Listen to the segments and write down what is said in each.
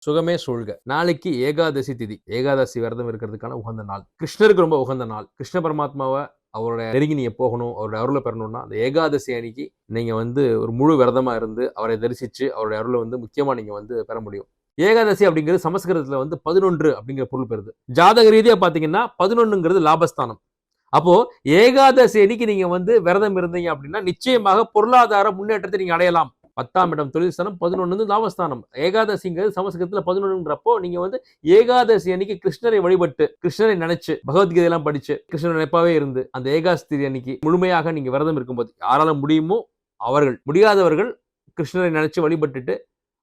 சுகமே சூழ்க. நாளைக்கு ஏகாதசி திதி. ஏகாதசி விரதம் இருக்கிறதுக்கான உகந்த நாள். கிருஷ்ணருக்கு ரொம்ப உகந்த நாள். கிருஷ்ண பரமாத்மாவை அவரோட நெருங்கி நீங்க போகணும், அவருடைய அருளை பெறணும்னா அந்த ஏகாதசி அன்னைக்கு நீங்க ஒரு முழு விரதமா இருந்து அவரை தரிசிச்சு அவருடைய அருளை முக்கியமா நீங்க பெற முடியும். ஏகாதசி அப்படிங்கிறது சமஸ்கிருதத்துல 11 அப்படிங்கிற பொருள் பெறுது. ஜாதக ரீதியா பாத்தீங்கன்னா 11ங்கிறது லாபஸ்தானம். அப்போ ஏகாதசி அன்னைக்கு நீங்க விரதம் இருந்தீங்க அப்படின்னா நிச்சயமாக பொருளாதார முன்னேற்றத்தை நீங்க அடையலாம். 10ஆம் இடம் தொழில் ஸ்தானம், 11 லாபஸ்தானம். ஏகாதசிங்கிறது சமஸ்கிருதத்துல 11ங்கிறப்போ நீங்க ஏகாதசி அன்னைக்கு கிருஷ்ணரை வழிபட்டு கிருஷ்ணரை நினைச்சு பகவத்கீதையெல்லாம் படிச்சு கிருஷ்ணர் நினைப்பாவே இருந்து அந்த ஏகாதசி அன்னைக்கு முழுமையாக நீங்க விரதம் இருக்கும்போது யாரால முடியுமோ அவர்கள், முடியாதவர்கள் கிருஷ்ணரை நினைச்சு வழிபட்டுட்டு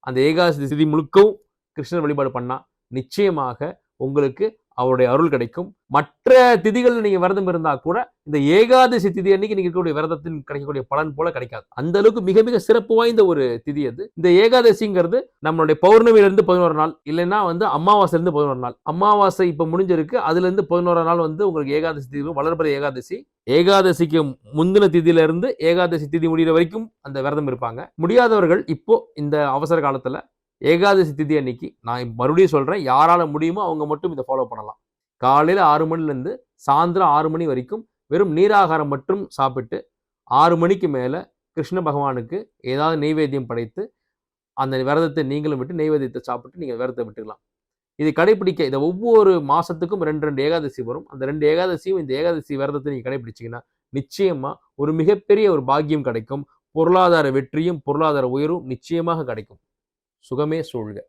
அந்த ஏகாதசி திதி முழுக்கவும் கிருஷ்ணர் வழிபாடு பண்ணா நிச்சயமாக உங்களுக்கு அவருடைய அருள் கிடைக்கும். மற்ற திதிகள் நீங்க விரதம் இருந்தா கூட இந்த ஏகாதசி திதி அன்னைக்கு நீங்க இருக்கக்கூடிய விரதத்தின் கிடைக்கக்கூடிய பலன் போல கிடைக்காது. அந்த அளவுக்கு மிக மிக சிறப்பு வாய்ந்த ஒரு திதி அது. இந்த ஏகாதசிங்கிறது நம்மளுடைய பௌர்ணமியில இருந்து 11 நாள், இல்லைன்னா அமாவாசையில இருந்து 11 நாள். அமாவாசை இப்ப முடிஞ்சிருக்கு, அதுல இருந்து 11 நாள் உங்களுக்கு ஏகாதசி திதி, வளர்பிறை ஏகாதசி. ஏகாதசிக்கு முந்தின திதியில இருந்து ஏகாதசி திதி முடிகிற வரைக்கும் அந்த விரதம் இருப்பாங்க. முடியாதவர்கள் இப்போ இந்த அவசர காலத்துல ஏகாதசி திதி அன்னைக்கு, நான் மறுபடியும் சொல்றேன், யாரால முடியுமோ அவங்க மட்டும் இதை ஃபாலோ பண்ணலாம். காலையில 6 மணிலேருந்து சாயந்தரம் 6 மணி வரைக்கும் வெறும் நீராகாரம் மட்டும் சாப்பிட்டு 6 மணிக்கு மேல கிருஷ்ண பகவானுக்கு ஏதாவது நெய்வேத்தியம் படைத்து அந்த விரதத்தை நீங்களும் விட்டு நெய்வேத்தியத்தை சாப்பிட்டு நீங்க விரதத்தை விட்டுக்கலாம். இதை கடைபிடிக்க இதை ஒவ்வொரு மாசத்துக்கும் 2 ஏகாதசி வரும். அந்த 2 ஏகாதசியும் இந்த ஏகாதசி விரதத்தை நீங்க கடைபிடிச்சீங்கன்னா நிச்சயமா ஒரு மிகப்பெரிய ஒரு பாக்கியம் கிடைக்கும். பொருளாதார வெற்றியும் பொருளாதார உயர்வும் நிச்சயமாக கிடைக்கும். சுகமே சூழ்க.